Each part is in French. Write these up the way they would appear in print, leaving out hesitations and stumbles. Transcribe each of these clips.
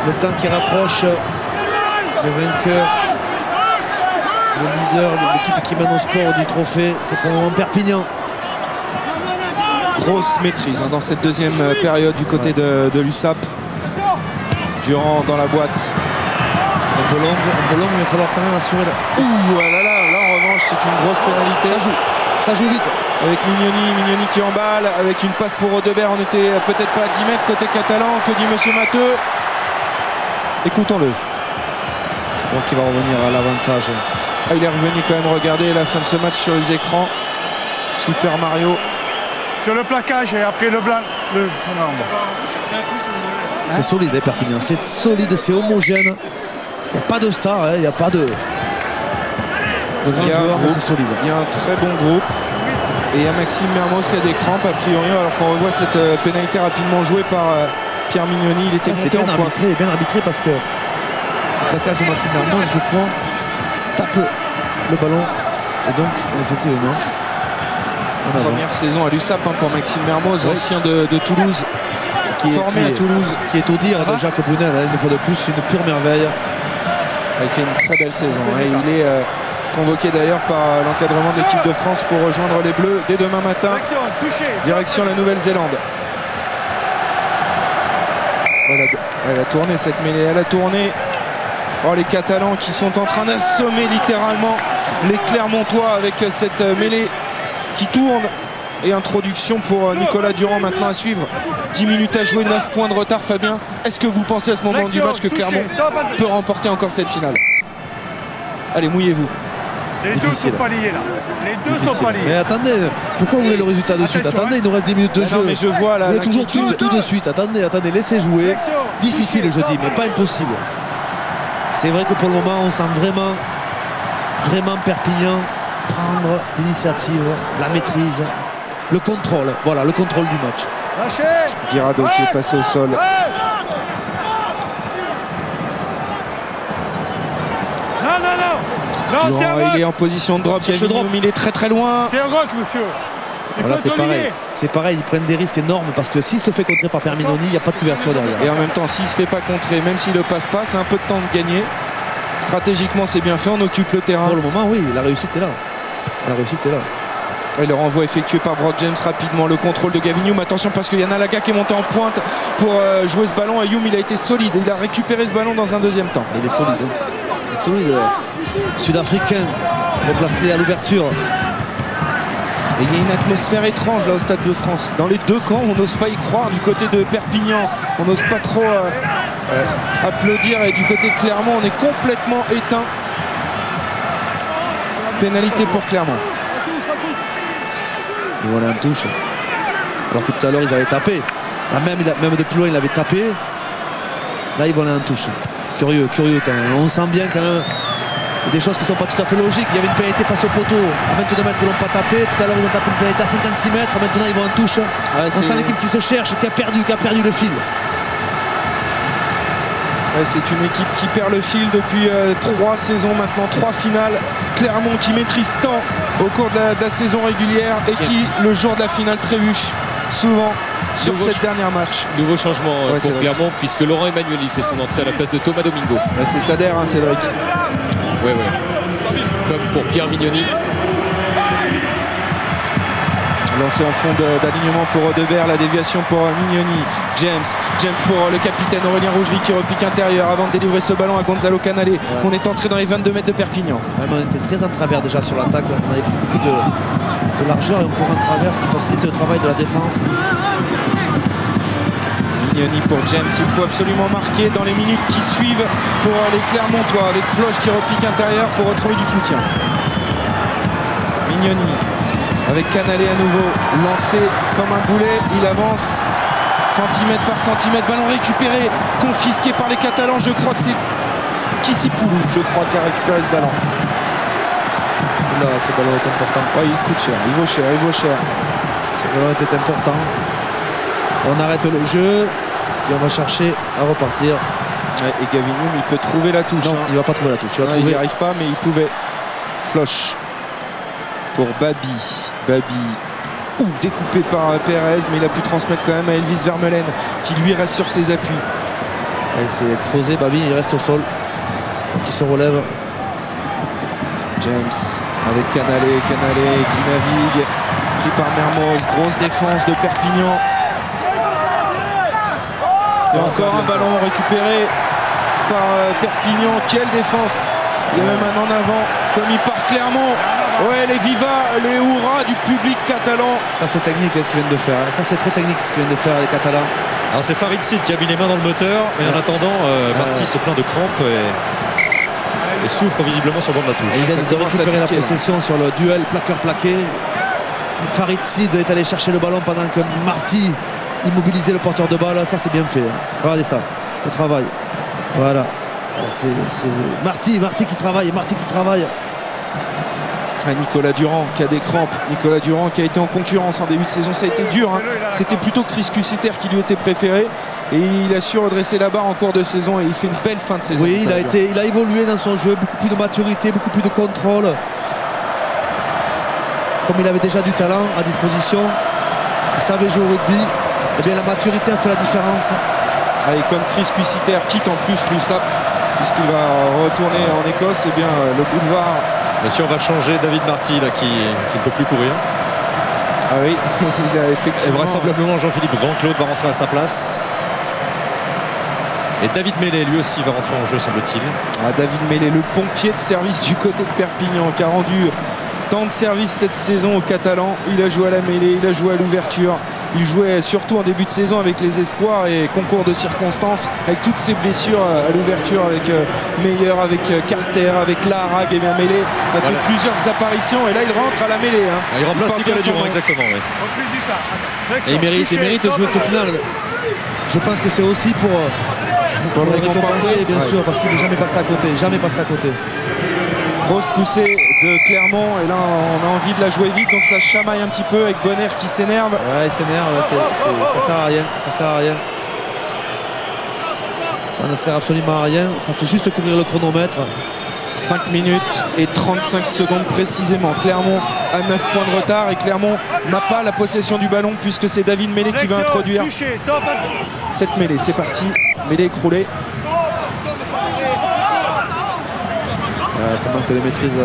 Le temps qui rapproche le vainqueur, le leader, l'équipe qui mène au score du trophée, c'est pour le moment Perpignan. Grosse maîtrise dans cette deuxième période du côté de l'USAP. Durand dans la boîte. Un peu longue, mais il va falloir quand même assurer la... Ouh là en revanche c'est une grosse pénalité. Ça joue vite. Avec Mignoni qui emballe, avec une passe pour Rodebert. On était peut-être pas à 10 mètres côté catalan. Que dit monsieur Matteux? Écoutons-le. Je crois qu'il va revenir à l'avantage. Ah, il est revenu quand même regarder la fin de ce match sur les écrans. Super Mario. Sur le plaquage et après le blanc. C'est solide, Perpignan. C'est solide, c'est homogène. Il n'y a pas de star, il n'y a pas de grands joueurs, mais c'est solide. Il y a un très bon groupe. Et il y a Maxime Mermoz qui a des crampes, a priori, alors qu'on revoit cette pénalité rapidement jouée par Pierre Mignoni. Il était monté en pointe. C'est bien arbitré parce que le plaquage de Maxime Mermoz, je crois, tape le ballon. Et donc, effectivement, première saison à l'USAP pour Maxime Mermoz, ancien de Toulouse, formé à Toulouse. Qui est au dire de Jacques Brunel, une fois de plus, une pure merveille. Il fait une très belle saison. Il est convoqué d'ailleurs par l'encadrement de l'équipe de France pour rejoindre les Bleus dès demain matin. Direction la Nouvelle-Zélande. Elle a tourné cette mêlée, elle a tourné. Oh, les Catalans qui sont en train d'assommer littéralement les Clermontois avec cette mêlée qui tourne. Et introduction pour Nicolas Durand maintenant à suivre. 10 minutes à jouer, 9 points de retard. Fabien, est-ce que vous pensez à ce moment du match que Clermont peut remporter encore cette finale? Allez, mouillez-vous. Les deux sont pas liés là. Les deux sont pas liés. Mais attendez, pourquoi vous voulez le résultat de suite? Attendez, il nous reste 10 minutes de jeu. Non, mais je vois là. Vous voulez toujours tout de suite. Attendez, laissez jouer. Difficile, je dis, mais pas impossible. C'est vrai que pour le moment, on sent vraiment Perpignan prendre l'initiative, la maîtrise, le contrôle. Voilà, le contrôle du match. Guirado qui est passé au sol. Non, il est en position de drop. Il est très loin. C'est un rock, monsieur. Voilà, c'est pareil, ils prennent des risques énormes parce que s'il se fait contrer par Permignoni, il n'y a pas de couverture derrière. Et en même temps, s'il se fait pas contrer, même s'il ne passe pas, c'est un peu de temps de gagner. Stratégiquement, c'est bien fait, on occupe le terrain. Pour le moment, oui, la réussite est là. Et le renvoi effectué par Brock James rapidement, le contrôle de Gavin Hume. Attention parce qu'il y en a Laga qui est monté en pointe pour jouer ce ballon. Et Hume, il a été solide. Il a récupéré ce ballon dans un deuxième temps. Il est solide. Il est solide. Sud-africain, replacé à l'ouverture. Et il y a une atmosphère étrange là au Stade de France. Dans les deux camps, on n'ose pas y croire. Du côté de Perpignan, on n'ose pas trop applaudir. Et du côté de Clermont, on est complètement éteint. Pénalité pour Clermont. Il volait en touche. Alors que tout à l'heure, ils avaient tapé. Là, même de plus loin, il avait tapé. Là, il volait en touche. Curieux quand même. On sent bien quand même. Il y a des choses qui ne sont pas tout à fait logiques. Il y avait une pénalité face au poteau à 22 mètres qu'ils n'ont pas tapé. Tout à l'heure, ils ont tapé une pénalité à 56 mètres. Maintenant, ils vont en touche. On sent l'équipe qui se cherche, qui a perdu le fil. C'est une équipe qui perd le fil depuis 3 saisons maintenant, 3 finales. Clermont qui maîtrise tant au cours de la saison régulière et qui, le jour de la finale, trébuche souvent sur cette dernière match. Nouveau changement pour Clermont, puisque Laurent Emmanueli fait son entrée à la place de Thomas Domingo. C'est Sader, Cédric. Oui. Comme pour Pierre Mignoni. Lancé en fond d'alignement pour Rodebert, la déviation pour Mignoni. James pour le capitaine Aurélien Rougerie qui repique intérieur avant de délivrer ce ballon à Gonzalo Canale. Ouais. On est entré dans les 22 mètres de Perpignan. Ouais, on était très en travers déjà sur l'attaque. On avait pris beaucoup de largeur et on court en travers, ce qui facilite le travail de la défense. Mignoni pour James, il faut absolument marquer dans les minutes qui suivent pour les Clermontois avec Floch qui repique intérieur pour retrouver du soutien. Mignoni avec Canale à nouveau, lancé comme un boulet, il avance centimètre par centimètre, ballon récupéré, confisqué par les Catalans. Je crois que c'est Kissipoulou, qui a récupéré ce ballon. Là, ce ballon est important. Ouais, il coûte cher, il vaut cher. Ce ballon était important. On arrête le jeu et on va chercher à repartir. Ouais, et Gavin Hume, il peut trouver la touche. Non, il va pas trouver la touche. Il n'y arrive pas, mais il pouvait. Floch pour Babi. Découpé par Pérez, mais il a pu transmettre quand même à Elvis Vermeulen qui lui reste sur ses appuis. Il s'est exposé, Babi, il reste au sol. Pour qu'il se relève. James avec Canalé qui navigue. Pris par Mermoz. Grosse défense de Perpignan. Et encore un ballon récupéré par Perpignan. Quelle défense! Il y a même un en avant commis par Clermont. Ouais, les vivas, les hurrahs du public catalan. Ça c'est technique ce qu'ils viennent de faire. Ça c'est très technique ce qu'ils viennent de faire les Catalans. Alors c'est Farid Sid qui a mis les mains dans le moteur, mais en attendant, Marty se plaint de crampes et souffre visiblement sur le bord de la touche. Il vient de récupérer la possession sur le duel plaqueur-plaqué. Farid Sid est allé chercher le ballon pendant que Marty immobilisait le porteur de balle. Ça c'est bien fait. Regardez ça, le travail. Voilà. C'est Marty qui travaille. Nicolas Durand qui a des crampes. Nicolas Durand qui a été en concurrence en début de saison. Ça a été dur. Hein. C'était plutôt Chris Cusiter qui lui était préféré. Et il a su redresser la barre en cours de saison. Et il fait une belle fin de saison. Oui, il a évolué dans son jeu. Beaucoup plus de maturité, beaucoup plus de contrôle. Comme il avait déjà du talent à disposition. Il savait jouer au rugby. Eh bien, la maturité a fait la différence. Et comme Chris Cusiter quitte en plus l'USAP, puisqu'il va retourner en Écosse, eh bien, le boulevard... Bien sûr, on va changer David Marty là, qui ne peut plus courir. Ah oui, il a effectivement... Et vraisemblablement Jean-Philippe Grand-Claude va rentrer à sa place. Et David Mellet lui aussi va rentrer en jeu, semble-t-il. David Mellet, le pompier de service du côté de Perpignan, qui a rendu tant de services cette saison aux Catalans. Il a joué à la mêlée, il a joué à l'ouverture. Il jouait surtout en début de saison avec les espoirs et concours de circonstances, avec toutes ses blessures à l'ouverture, avec Meyer, avec Carter, avec Larag. Et bien Mellet a fait plusieurs apparitions et là il rentre à la mêlée. Hein. Il remplace Nicolas Durand, exactement. Oui. Et il mérite de jouer cette finale. Je pense que c'est aussi pour le récompenser, bien sûr, parce qu'il n'est jamais passé à côté. Grosse poussée de Clermont et là on a envie de la jouer vite, donc ça chamaille un petit peu avec Bonner qui s'énerve. Ouais, il s'énerve, ça sert à rien. Ça ne sert absolument à rien, ça fait juste courir le chronomètre. 5 minutes et 35 secondes précisément. Clermont a 9 points de retard et Clermont n'a pas la possession du ballon puisque c'est David Mellet qui va introduire cette mêlée. C'est parti, Mellet écroulé. Ça manque de maîtrise là.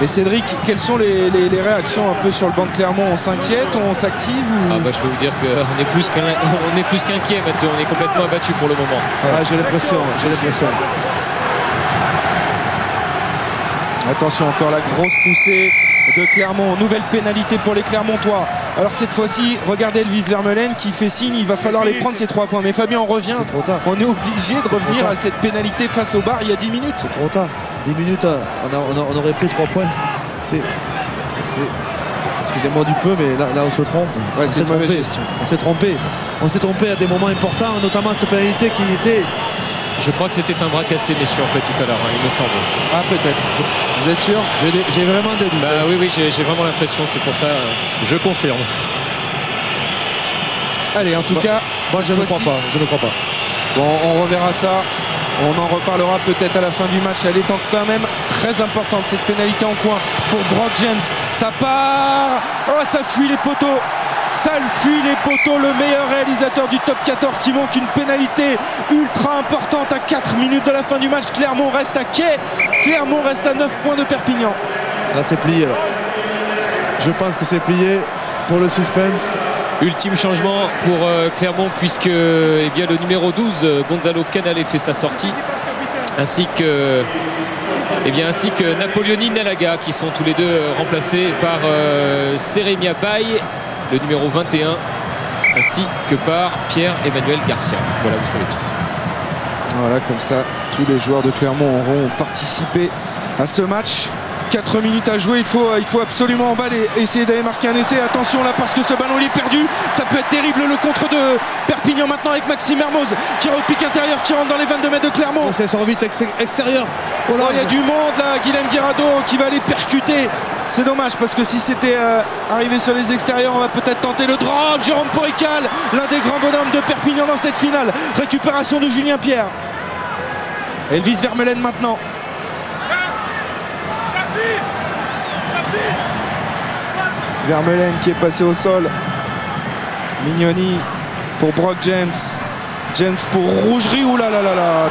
Et Cédric, quelles sont les réactions un peu sur le banc de Clermont? On s'inquiète, on s'active ou... Je peux vous dire qu'on est plus qu'inquiet, Mathieu. On est complètement abattu pour le moment. J'ai l'impression. Attention, encore la grosse poussée de Clermont. Nouvelle pénalité pour les Clermontois. Alors cette fois-ci, regardez Elvis Vermeulen qui fait signe, il va falloir les prendre ces 3 points. Mais Fabien, on revient. C'est trop tard. On est obligé de revenir à cette pénalité face au bar il y a 10 minutes. C'est trop tard. 10 minutes, on aurait pris 3 points. Excusez-moi du peu, mais là on se trompe. Ouais, On s'est trompé à des moments importants, notamment cette pénalité qui était... Je crois que c'était un bras cassé, messieurs, en fait, tout à l'heure, il me semble. Ah, peut-être. Vous êtes sûr? J'ai vraiment des doutes. Oui, j'ai vraiment l'impression, c'est pour ça. Je confirme. Allez, en tout cas, moi je ne crois pas. Bon, on reverra ça. On en reparlera peut-être à la fin du match. Elle est quand même très importante, cette pénalité en coin pour Brock James. Ça part. Oh, ça fuit les poteaux. Ça fuit les poteaux. Le meilleur réalisateur du top 14 qui manque une pénalité ultra importante à 4 minutes de la fin du match. Clermont reste à quai. Clermont reste à 9 points de Perpignan. Là, c'est plié. Là. Je pense que c'est plié pour le suspense. Ultime changement pour Clermont puisque le numéro 12 Gonzalo Canalé fait sa sortie ainsi que Napoleoni Nalaga qui sont tous les deux remplacés par Seremia Baye, le numéro 21, ainsi que par Pierre-Emmanuel Garcia. Voilà, vous savez tout. Voilà, comme ça tous les joueurs de Clermont auront participé à ce match. 4 minutes à jouer, il faut absolument emballer, essayer d'aller marquer un essai. Attention là, parce que ce ballon il est perdu, ça peut être terrible. Le contre de Perpignan maintenant avec Maxime Mermoz qui repique intérieur, qui rentre dans les 22 mètres de Clermont. C'est sur vite extérieur. Il y a du monde là, Guilhem Guirado qui va aller percuter. C'est dommage parce que si c'était arrivé sur les extérieurs, on va peut-être tenter le drop. Jérôme Porical, l'un des grands bonhommes de Perpignan dans cette finale. Récupération de Julien Pierre. Elvis Vermeulen maintenant. Vermeulen qui est passé au sol. Mignoni pour Brock James. James pour Rougerie. Ouh là là là là.